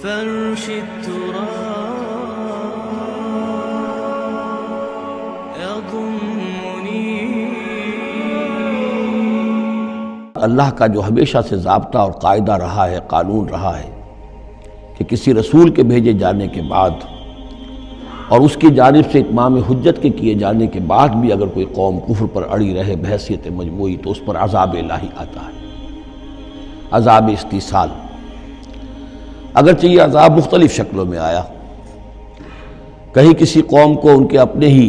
فرش التراب يضمني. اللہ کا جو ہمیشہ سے ضابطہ اور قاعدہ رہا ہے، قانون رہا ہے کہ کسی رسول کے بھیجے جانے کے بعد اور اس کی جانب سے اتمام حجت کے کیے جانے کے بعد بھی اگر کوئی قوم کفر پر اڑی رہے بحیثیت مجموعی تو اس پر عذاب الہی آتا ہے، عذاب استیصال. اگرچہ یہ عذاب مختلف شکلوں میں آیا، کہیں کسی قوم کو ان کے اپنے ہی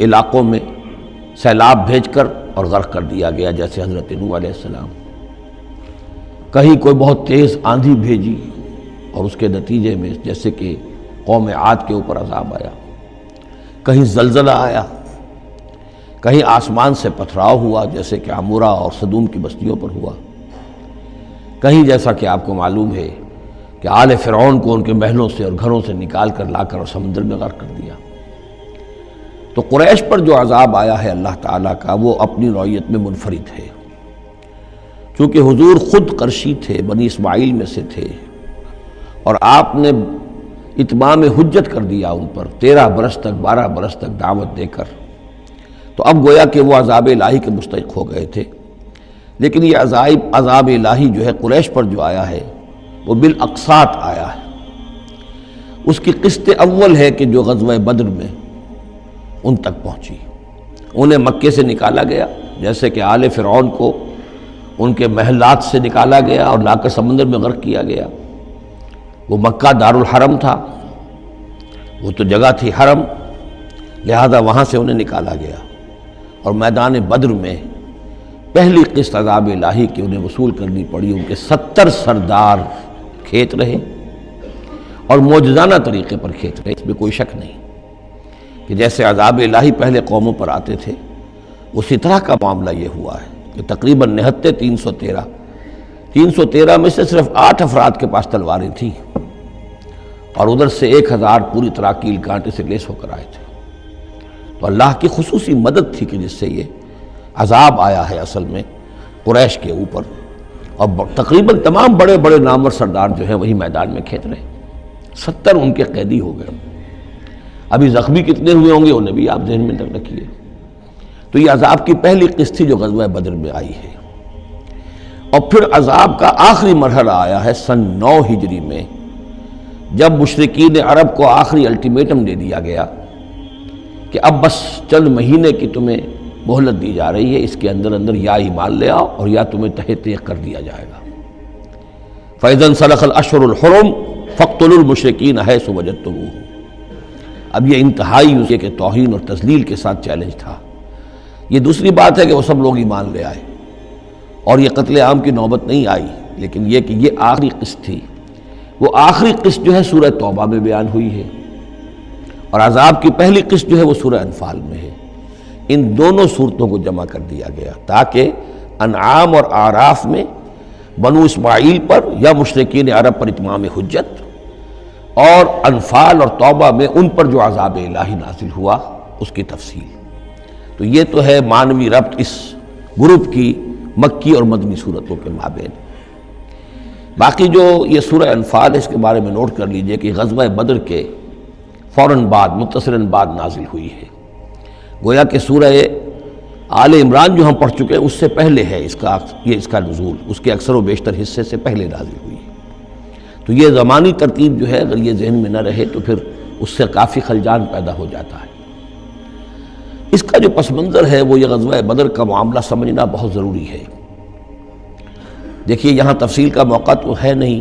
علاقوں میں سیلاب بھیج کر اور غرق کر دیا گیا جیسے حضرت نوح علیہ السلام، کہیں کوئی بہت تیز آندھی بھیجی اور اس کے نتیجے میں جیسے کہ قوم عاد کے اوپر عذاب آیا، کہیں زلزلہ آیا، کہیں آسمان سے پتھراؤ ہوا جیسے کہ عمورہ اور صدوم کی بستیوں پر ہوا، کہیں جیسا کہ آپ کو معلوم ہے کہ آل فرعون کو ان کے محلوں سے اور گھروں سے نکال کر لا کر اور سمندر میں غرق کر دیا. تو قریش پر جو عذاب آیا ہے اللہ تعالیٰ کا وہ اپنی نوعیت میں منفرد ہے، چونکہ حضور خود قرشی تھے، بنی اسماعیل میں سے تھے، اور آپ نے اتمام حجت کر دیا ان پر 13 برس تک 12 برس تک دعوت دے کر. تو اب گویا کہ وہ عذاب الہی کے مستحق ہو گئے تھے. لیکن یہ عذاب الہی جو ہے قریش پر جو آیا ہے وہ بالاقساط آیا ہے. اس کی قسط اول ہے کہ جو غزوہ بدر میں ان تک پہنچی، انہیں مکے سے نکالا گیا جیسے کہ آل فرعون کو ان کے محلات سے نکالا گیا اور لا کر سمندر میں غرق کیا گیا. وہ مکہ دارالحرم تھا، وہ تو جگہ تھی حرم، لہذا وہاں سے انہیں نکالا گیا اور میدان بدر میں پہلی قسط عذاب الہی کی انہیں وصول کرنی پڑی. ان کے 70 سردار کھیت رہے اور معجزانہ طریقے پر کھیت رہے، اس میں کوئی شک نہیں کہ جیسے عذاب الہی پہلے قوموں پر آتے تھے اسی طرح کا معاملہ یہ ہوا ہے کہ تقریباً نہتے 313 میں سے صرف 8 افراد کے پاس تلواریں تھیں اور ادھر سے 1000 پوری طرح کیل کانٹے سے لیس ہو کر آئے تھے. تو اللہ کی خصوصی مدد تھی کہ جس سے یہ عذاب آیا ہے اصل میں قریش کے اوپر، اور تقریباً تمام بڑے بڑے نامور سردار جو ہیں وہی میدان میں کھیت رہے. 70 ان کے قیدی ہو گئے. ابھی زخمی کتنے ہوئے ہوں گے انہیں بھی آپ ذہن میں رکھیے. تو یہ عذاب کی پہلی قسط تھی جو غزوہ بدر میں آئی ہے. اور پھر عذاب کا آخری مرحلہ آیا ہے سن 9 ہجری میں، جب مشرکین عرب کو آخری الٹیمیٹم دے دیا گیا کہ اب بس چند مہینے کی تمہیں مہلت دی جا رہی ہے، اس کے اندر اندر یا ایمان لے آؤ اور یا تمہیں تہہ تیغ کر دیا جائے گا. فَإِذَا انْسَلَخَ الْأَشْهُرُ الْحُرُمُ فَاقْتُلُوا الْمُشْرِكِينَ حَيْثُ وَجَدتُّمُوهُمْ. اب یہ انتہائی اسے کہ توہین اور تذلیل کے ساتھ چیلنج تھا. یہ دوسری بات ہے کہ وہ سب لوگ ایمان لے آئے اور یہ قتل عام کی نوبت نہیں آئی، لیکن یہ کہ یہ آخری قسط تھی. وہ آخری قسط جو ہے سورہ توبہ میں بیان ہوئی ہے اور عذاب کی پہلی قسط جو ہے وہ سورہ انفال میں ہے. ان دونوں صورتوں کو جمع کر دیا گیا تاکہ انعام اور اعراف میں بنو اسماعیل پر یا مشرکین عرب پر اتمام حجت، اور انفال اور توبہ میں ان پر جو عذاب الہی نازل ہوا اس کی تفصیل. تو یہ تو ہے معنوی ربط اس گروپ کی مکی اور مدنی صورتوں کے مابین. باقی جو یہ سورہ انفال ہے اس کے بارے میں نوٹ کر لیجئے کہ غزوہ بدر کے فوراً بعد متصلاً بعد نازل ہوئی ہے. گویا کہ سورہ آل عمران جو ہم پڑھ چکے ہیں اس سے پہلے ہے اس کا نزول، اس کے اکثر و بیشتر حصے سے پہلے نازل ہوئی ہے. تو یہ زمانی ترتیب جو ہے اگر یہ ذہن میں نہ رہے تو پھر اس سے کافی خلجان پیدا ہو جاتا ہے. اس کا جو پس منظر ہے وہ یہ غزوہ بدر کا معاملہ سمجھنا بہت ضروری ہے. دیکھیے یہاں تفصیل کا موقع تو ہے نہیں،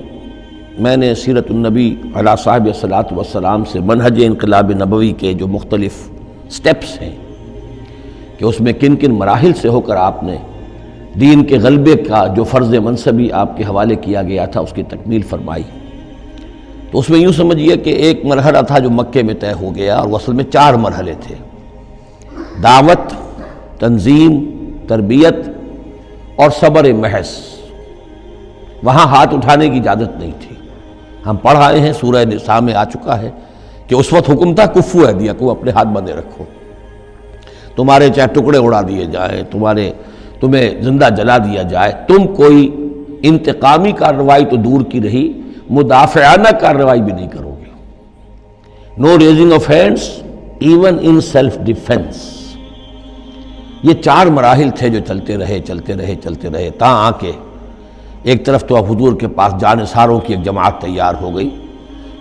میں نے سیرت النبی علیہ صاحب الصلاۃ والسلام سے منہج انقلاب نبوی کے جو مختلف سٹیپس ہیں کہ اس میں کن کن مراحل سے ہو کر آپ نے دین کے غلبے کا جو فرض منصبی آپ کے حوالے کیا گیا تھا اس کی تکمیل فرمائی. تو اس میں یوں سمجھیے کہ ایک مرحلہ تھا جو مکے میں طے ہو گیا، اور اصل میں 4 مرحلے تھے: دعوت، تنظیم، تربیت اور صبر محض. وہاں ہاتھ اٹھانے کی اجازت نہیں تھی. ہم پڑھ آئے ہیں، سورہ نساء میں آ چکا ہے کہ اس وقت حکم تھا کفو ایدیکم، اپنے ہاتھ بندھے رکھو، تمہارے چاہے ٹکڑے اڑا دیے جائیں، تمہیں زندہ جلا دیا جائے، تم کوئی انتقامی کارروائی تو دور کی رہی، مدافعانہ کارروائی بھی نہیں کرو گے. No raising of hands even in self defence. یہ 4 مراحل تھے جو چلتے رہے تاں آ کے ایک طرف تو اب حضور کے پاس جانثاروں کی ایک جماعت تیار ہو گئی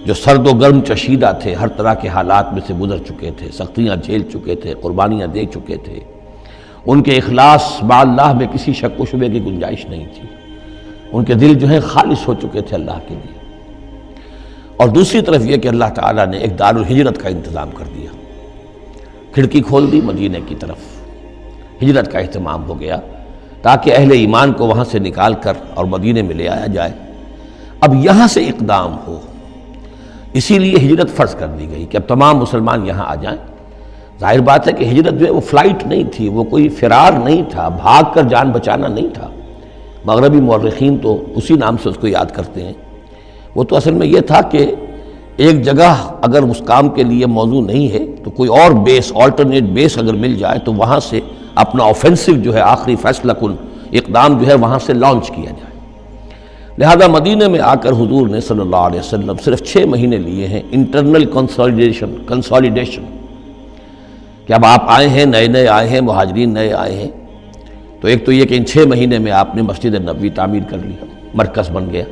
جو سرد و گرم چشیدہ تھے، ہر طرح کے حالات میں سے گزر چکے تھے، سختیاں جھیل چکے تھے، قربانیاں دے چکے تھے. ان کے اخلاص مع اللہ میں کسی شک و شبے کی گنجائش نہیں تھی. ان کے دل جو ہیں خالص ہو چکے تھے اللہ کے لیے. اور دوسری طرف یہ کہ اللہ تعالیٰ نے ایک دارالہجرت کا انتظام کر دیا، کھڑکی کھول دی مدینہ کی طرف، ہجرت کا اہتمام ہو گیا تاکہ اہل ایمان کو وہاں سے نکال کر اور مدینے میں لے آیا جائے. اب یہاں سے اقدام ہو، اسی لیے ہجرت فرض کر دی گئی کہ اب تمام مسلمان یہاں آ جائیں. ظاہر بات ہے کہ ہجرت جو ہے وہ فلائٹ نہیں تھی، وہ کوئی فرار نہیں تھا، بھاگ کر جان بچانا نہیں تھا. مغربی مورخین تو اسی نام سے اس کو یاد کرتے ہیں. وہ تو اصل میں یہ تھا کہ ایک جگہ اگر اس کام کے لیے موضوع نہیں ہے تو کوئی اور بیس، آلٹرنیٹ بیس اگر مل جائے تو وہاں سے اپنا آفینسو جو ہے، آخری فیصلہ کن اقدام جو ہے وہاں سے لانچ کیا جائے. لہذا مدینہ میں آ کر حضور نے صلی اللہ علیہ وسلم صرف 6 مہینے لیے ہیں انٹرنل کنسالیڈیشن کہ اب آپ آئے ہیں، نئے آئے ہیں، مہاجرین نئے آئے ہیں. تو ایک تو یہ کہ ان 6 مہینے میں آپ نے مسجد نبوی تعمیر کر لی، مرکز بن گیا،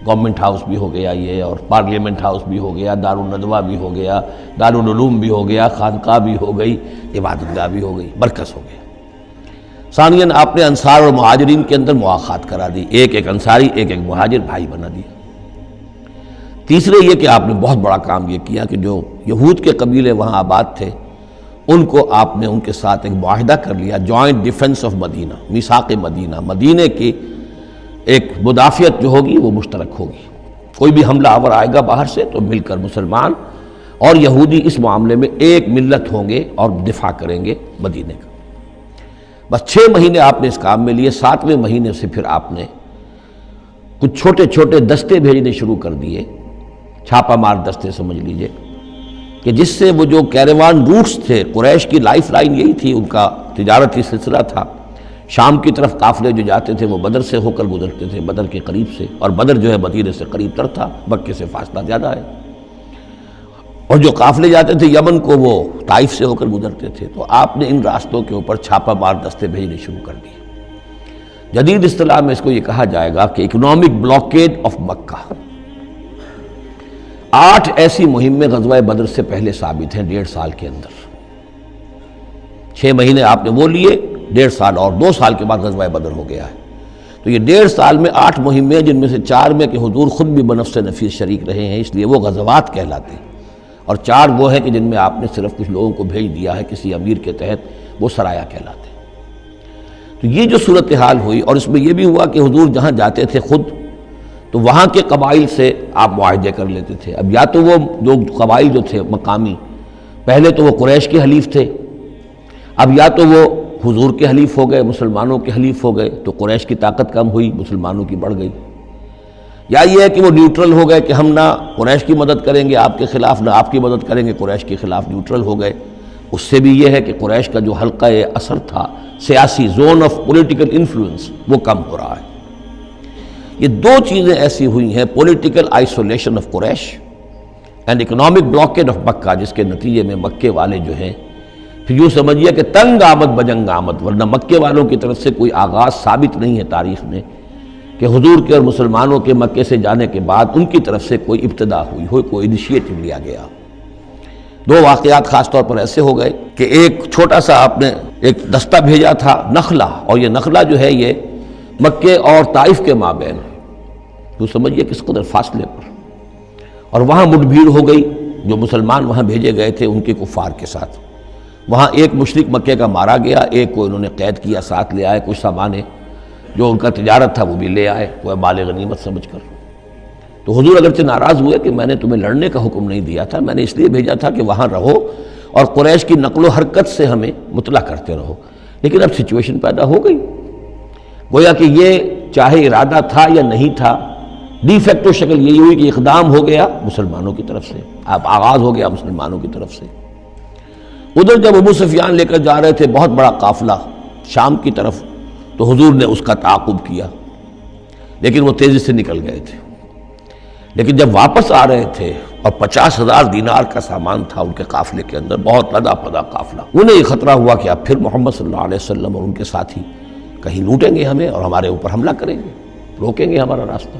گورنمنٹ ہاؤس بھی ہو گیا یہ، اور پارلیمنٹ ہاؤس بھی ہو گیا، دارالندوہ بھی ہو گیا، دارالعلوم بھی ہو گیا، خانقاہ بھی ہو گئی، عبادت گاہ بھی ہو گئی، مرکز ہو گیا. ثانیاً آپ نے انصار اور مہاجرین کے اندر مواخات کرا دی، ایک انصاری ایک مہاجر بھائی بنا دیا. تیسرے یہ کہ آپ نے بہت بڑا کام یہ کیا کہ جو یہود کے قبیلے وہاں آباد تھے ان کو آپ نے ان کے ساتھ ایک معاہدہ کر لیا، جوائنٹ ڈیفنس آف مدینہ، میثاق مدینہ، مدینہ کی ایک مدافعت جو ہوگی وہ مشترک ہوگی. کوئی بھی حملہ آور آئے گا باہر سے تو مل کر مسلمان اور یہودی اس معاملے میں ایک ملت ہوں گے اور دفاع کریں گے مدینہ کا. بس 6 مہینے آپ نے اس کام میں لیے. 7ویں مہینے سے پھر آپ نے کچھ چھوٹے چھوٹے دستے بھیجنے شروع کر دیے، چھاپا مار دستے سمجھ لیجئے، کہ جس سے وہ جو کیروان روٹس تھے، قریش کی لائف لائن یہی تھی، ان کا تجارتی سلسلہ تھا. شام کی طرف قافلے جو جاتے تھے وہ بدر سے ہو کر گزرتے تھے، بدر کے قریب سے، اور بدر جو ہے مدینہ سے قریب تر تھا، مکے سے فاصلہ زیادہ ہے. اور جو قافلے جاتے تھے یمن کو وہ طائف سے ہو کر گزرتے تھے. تو آپ نے ان راستوں کے اوپر چھاپا مار دستے بھیجنے شروع کر دیے. جدید اصطلاح میں اس کو یہ کہا جائے گا کہ اکنامک بلاکیڈ آف مکہ. 8 ایسی مہمیں غزوہ بدر سے پہلے ثابت ہیں 1.5 سال کے اندر. 6 مہینے آپ نے وہ لیے، 1.5 سال اور 2 سال کے بعد غزوہ بدر ہو گیا ہے. تو یہ 1.5 سال میں 8 مہمیں، جن میں سے 4 میں کہ حضور خود بھی بنفس نفیس شریک رہے ہیں، اس لیے وہ غزوات کہلاتے ہیں، اور 4 وہ ہیں کہ جن میں آپ نے صرف کچھ لوگوں کو بھیج دیا ہے کسی امیر کے تحت، وہ سرایا کہلاتے ہیں. تو یہ جو صورتحال ہوئی، اور اس میں یہ بھی ہوا کہ حضور جہاں جاتے تھے خود تو وہاں کے قبائل سے آپ معاہدے کر لیتے تھے. اب یا تو وہ جو قبائل جو تھے مقامی، پہلے تو وہ قریش کے حلیف تھے، اب یا تو وہ حضور کے حلیف ہو گئے، مسلمانوں کے حلیف ہو گئے، تو قریش کی طاقت کم ہوئی، مسلمانوں کی بڑھ گئی. یا یہ ہے کہ وہ نیوٹرل ہو گئے کہ ہم نہ قریش کی مدد کریں گے آپ کے خلاف، نہ آپ کی مدد کریں گے قریش کے خلاف، نیوٹرل ہو گئے. اس سے بھی یہ ہے کہ قریش کا جو حلقہ اثر تھا، سیاسی زون آف پولیٹیکل انفلوئنس، وہ کم ہو رہا ہے. یہ 2 چیزیں ایسی ہوئی ہیں، political isolation of Quraish and economic blockade of Mecca, جس کے نتیجے میں مکے والے جو ہیں پھر یوں سمجھیے کہ تنگ آمد بجنگ آمد. ورنہ مکے والوں کی طرف سے کوئی آغاز ثابت نہیں ہے تاریخ میں کہ حضور کے اور مسلمانوں کے مکے سے جانے کے بعد ان کی طرف سے کوئی ابتدا ہوئی ہو، کوئی انیشیٹو لیا گیا. 2 واقعات خاص طور پر ایسے ہو گئے کہ ایک چھوٹا سا آپ نے ایک دستہ بھیجا تھا نخلا، اور یہ نخلا جو ہے یہ مکے اور طائف کے مابین ہے، تو سمجھیے کس قدر فاصلے پر. اور وہاں مٹ بھیڑ ہو گئی، جو مسلمان وہاں بھیجے گئے تھے ان کے کفار کے ساتھ. وہاں ایک مشرک مکے کا مارا گیا، ایک کو انہوں نے قید کیا، ساتھ لے آئے، کچھ سامان جو ان کا تجارت تھا وہ بھی لے آئے، وہ مال غنیمت سمجھ کر. تو حضور اگرچہ ناراض ہوئے کہ میں نے تمہیں لڑنے کا حکم نہیں دیا تھا، میں نے اس لیے بھیجا تھا کہ وہاں رہو اور قریش کی نقل و حرکت سے ہمیں مطلع کرتے رہو. لیکن اب سچویشن پیدا ہو گئی، گویا کہ یہ چاہے ارادہ تھا یا نہیں تھا، ڈی فیکٹو شکل یہی ہوئی کہ اقدام ہو گیا مسلمانوں کی طرف سے، اب آغاز ہو گیا مسلمانوں کی طرف سے. ادھر جب ابو سفیان لے کر جا رہے تھے بہت بڑا قافلہ شام کی طرف، تو حضور نے اس کا تعاقب کیا، لیکن وہ تیزی سے نکل گئے تھے. لیکن جب واپس آ رہے تھے اور 50,000 دینار کا سامان تھا ان کے قافلے کے اندر، بہت لدا پدا قافلہ، انہیں یہ خطرہ ہوا کہ اب پھر محمد صلی اللہ علیہ وسلم اور ان کے ساتھی کہیں لوٹیں گے ہمیں اور ہمارے اوپر حملہ کریں گے، روکیں گے ہمارا راستہ۔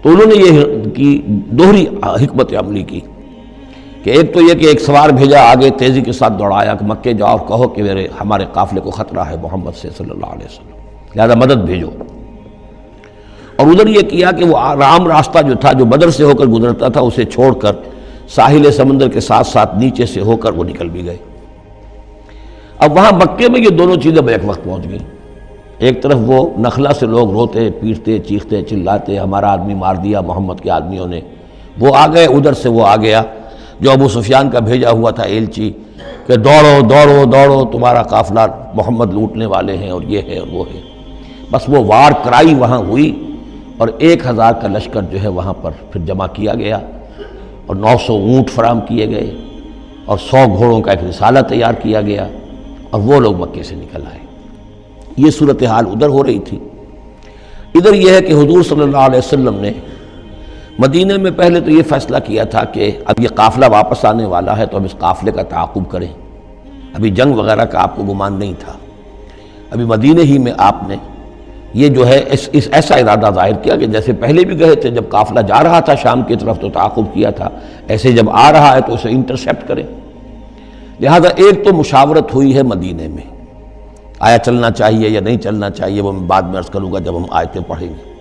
تو انہوں نے یہ کی دوہری حکمت عملی کی کہ ایک تو یہ کہ ایک سوار بھیجا آگے تیزی کے ساتھ دوڑایا کہ مکے جاؤ اور کہو کہ ہمارے قافلے کو خطرہ ہے محمد سے صلی اللہ علیہ وسلم، لہذا مدد بھیجو۔ اور ادھر یہ کیا کہ وہ عام راستہ جو تھا جو بدر سے ہو کر گزرتا تھا اسے چھوڑ کر ساحل سمندر کے ساتھ ساتھ نیچے سے ہو کر وہ نکل بھی گئے۔ اب وہاں مکے میں یہ دونوں چیزیں بیک وقت پہنچ گئیں، ایک طرف وہ نخلا سے لوگ روتے پیٹتے چیختے چلاتے ہمارا آدمی مار دیا محمد کے آدمیوں نے، وہ آ گئے، ادھر سے وہ آ گیا جو ابو سفیان کا بھیجا ہوا تھا ایلچی کہ دوڑو دوڑو دوڑو تمہارا قافلہ محمد لوٹنے والے ہیں اور یہ ہے اور وہ ہے۔ بس وہ وار کرائی وہاں ہوئی اور 1,000 کا لشکر جو ہے وہاں پر پھر جمع کیا گیا اور 900 اونٹ فراہم کیے گئے اور 100 گھوڑوں کا ایک رسالہ تیار کیا گیا اور وہ لوگ مکے سے نکل آئے۔ یہ صورتحال ادھر ہو رہی تھی۔ ادھر یہ ہے کہ حضور صلی اللہ علیہ وسلم نے مدینہ میں پہلے تو یہ فیصلہ کیا تھا کہ اب یہ قافلہ واپس آنے والا ہے تو اب اس قافلے کا تعاقب کریں۔ ابھی جنگ وغیرہ کا آپ کو گمان نہیں تھا، ابھی مدینہ ہی میں آپ نے یہ جو ہے اس ایسا ارادہ ظاہر کیا کہ جیسے پہلے بھی گئے تھے، جب قافلہ جا رہا تھا شام کی طرف تو تعاقب کیا تھا، ایسے جب آ رہا ہے تو اسے انٹرسیپٹ کریں۔ لہذا ایک تو مشاورت ہوئی ہے مدینہ میں، آیا چلنا چاہیے یا نہیں چلنا چاہیے، وہ میں بعد میں عرض کروں گا جب ہم آیتیں پڑھیں گے۔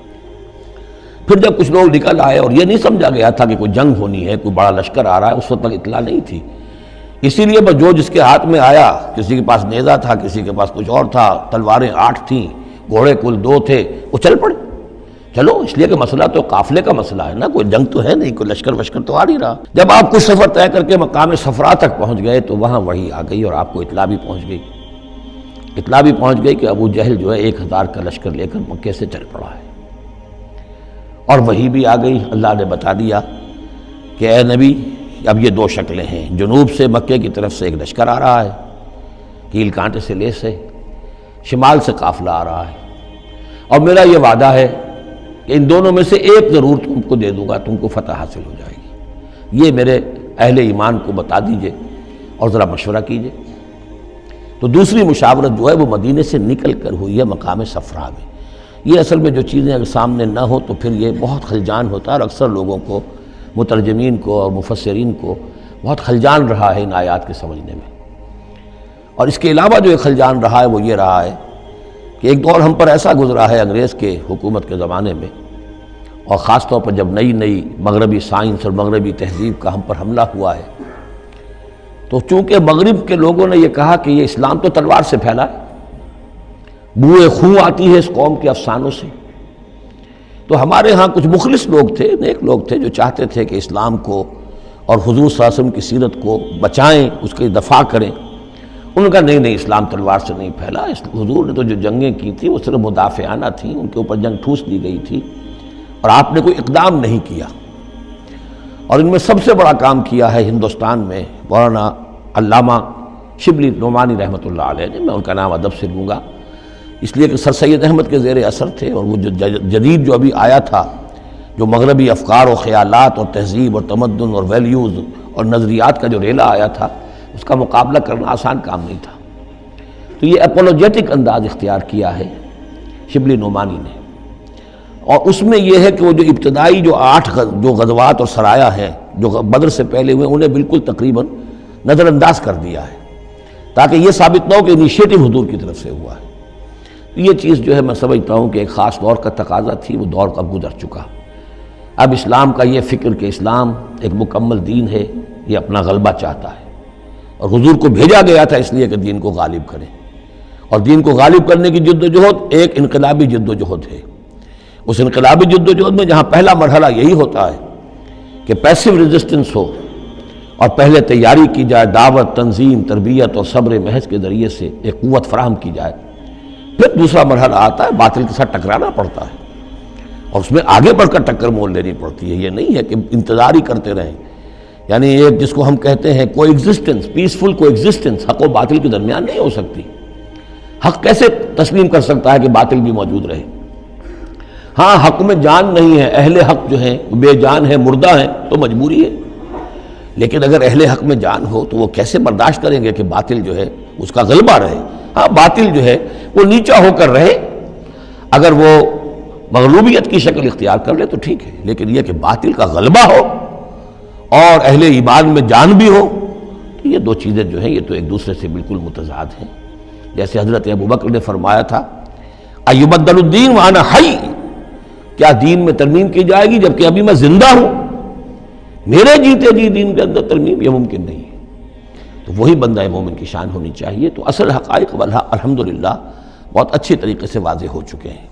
پھر جب کچھ لوگ نکل آئے اور یہ نہیں سمجھا گیا تھا کہ کوئی جنگ ہونی ہے، کوئی بڑا لشکر آ رہا ہے، اس وقت تک اطلاع نہیں تھی، اسی لیے بس جو جس کے ہاتھ میں آیا، کسی کے پاس نیزہ تھا، کسی کے پاس کچھ اور تھا، تلواریں 8 تھیں، گھوڑے کل 2 تھے، وہ چل پڑے۔ چلو اس لیے کہ مسئلہ تو قافلے کا مسئلہ ہے نا، کوئی جنگ تو ہے نہیں، کوئی لشکر وشکر تو آ نہیں رہا۔ جب آپ کچھ سفر طے کر کے مقام صفرا تک پہنچ گئے تو وہاں وحی آ گئی اور آپ کو اطلاع بھی پہنچ گئی، اطلاع بھی پہنچ گئی کہ ابو جہل جو ہے 1,000 کا لشکر لے کر مکے سے چل پڑا ہے۔ اور وحی بھی آ گئی، اللہ نے بتا دیا کہ اے نبی اب یہ 2 شکلیں ہیں، جنوب سے مکے کی طرف سے ایک لشکر آ رہا ہے، کیل کانٹے سے لیس ہے، شمال سے قافلہ آ رہا ہے، اور میرا یہ وعدہ ہے کہ ان دونوں میں سے ایک ضرور تم کو دے دوں گا، تم کو فتح حاصل ہو جائے گی۔ یہ میرے اہل ایمان کو بتا دیجئے اور ذرا مشورہ کیجئے۔ تو دوسری مشاورت جو ہے وہ مدینے سے نکل کر ہوئی ہے مقام صفرا میں۔ یہ اصل میں جو چیزیں اگر سامنے نہ ہو تو پھر یہ بہت خلجان ہوتا ہے، اور اکثر لوگوں کو، مترجمین کو اور مفسرین کو بہت خلجان رہا ہے ان آیات کے سمجھنے میں۔ اور اس کے علاوہ جو ایک خلجان رہا ہے وہ یہ رہا ہے کہ ایک دور ہم پر ایسا گزرا ہے انگریز کے حکومت کے زمانے میں، اور خاص طور پر جب نئی مغربی سائنس اور مغربی تہذیب کا ہم پر حملہ ہوا ہے، تو چونکہ مغرب کے لوگوں نے یہ کہا کہ یہ اسلام تو تلوار سے پھیلا ہے، بوئے خون آتی ہے اس قوم کے افسانوں سے، تو ہمارے ہاں کچھ مخلص لوگ تھے، نیک لوگ تھے جو چاہتے تھے کہ اسلام کو اور حضور صلی اللہ علیہ وسلم کی سیرت کو بچائیں، اس کی دفاع کریں۔ انہوں نے کہا نہیں اسلام تلوار سے نہیں پھیلا، حضور نے تو جو جنگیں کی تھیں وہ صرف مدافعانہ تھیں، ان کے اوپر جنگ ٹھوس دی گئی تھی اور آپ نے کوئی اقدام نہیں کیا۔ اور ان میں سب سے بڑا کام کیا ہے ہندوستان میں مولانا علامہ شبلی نعمانی رحمۃ اللہ علیہ نے، میں ان کا نام ادب سے لوں گا اس لیے کہ سر سید احمد کے زیر اثر تھے، اور وہ جو جدید جو ابھی آیا تھا، جو مغربی افکار و خیالات اور تہذیب اور تمدن اور ویلیوز اور نظریات کا جو ریلا آیا تھا، اس کا مقابلہ کرنا آسان کام نہیں تھا۔ تو یہ اپولوجیٹک انداز اختیار کیا ہے شبلی نعمانی نے، اور اس میں یہ ہے کہ وہ جو ابتدائی جو 8 جو غزوات اور سرایا ہیں جو بدر سے پہلے ہوئے، انہیں بالکل تقریباً نظر انداز کر دیا ہے تاکہ یہ ثابت نہ ہو کہ انیشیٹو حضور کی طرف سے ہوا ہے۔ یہ چیز جو ہے میں سمجھتا ہوں کہ ایک خاص دور کا تقاضا تھی، وہ دور اب گزر چکا۔ اب اسلام کا یہ فکر کہ اسلام ایک مکمل دین ہے، یہ اپنا غلبہ چاہتا ہے، اور حضور کو بھیجا گیا تھا اس لیے کہ دین کو غالب کریں، اور دین کو غالب کرنے کی جد و جہد ایک انقلابی جد و جہد ہے۔ اس انقلابی جد و جہد میں جہاں پہلا مرحلہ یہی ہوتا ہے کہ پیسو ریزسٹنس ہو، اور پہلے تیاری کی جائے، دعوت، تنظیم، تربیت اور صبر محض کے ذریعے سے ایک قوت فراہم کی جائے، پھر دوسرا مرحلہ آتا ہے باطل کے ساتھ ٹکرانا پڑتا ہے، اور اس میں آگے بڑھ کر ٹکر مول لینی پڑتی ہے۔ یہ نہیں ہے کہ انتظار ہی کرتے رہیں، یعنی ایک جس کو ہم کہتے ہیں کو ایگزسٹنس، پیسفل کو ایگزسٹنس، حق و باطل کے درمیان نہیں ہو سکتی۔ حق کیسے تسلیم کر سکتا ہے کہ باطل بھی موجود رہے؟ ہاں حق میں جان نہیں ہے، اہل حق جو ہیں بے جان ہے، مردہ ہیں، تو مجبوری ہے، لیکن اگر اہل حق میں جان ہو تو وہ کیسے برداشت کریں گے کہ باطل جو ہے اس کا غلبہ رہے؟ ہاں باطل جو ہے وہ نیچا ہو کر رہے، اگر وہ مغلوبیت کی شکل اختیار کر لے تو ٹھیک ہے، لیکن یہ کہ باطل کا غلبہ ہو اور اہل ایمان میں جان بھی ہو، تو یہ دو چیزیں جو ہیں یہ تو ایک دوسرے سے بالکل متضاد ہیں۔ جیسے حضرت ابوبکر نے فرمایا تھا ایبدل الدین وانا حی، کیا دین میں ترمیم کی جائے گی جبکہ ابھی میں زندہ ہوں؟ میرے جیتے جی دین کے اندر ترمیم یہ ممکن نہیں ہے۔ تو وہی بندہ مومن کی شان ہونی چاہیے۔ تو اصل حقائق والحق الحمدللہ بہت اچھے طریقے سے واضح ہو چکے ہیں۔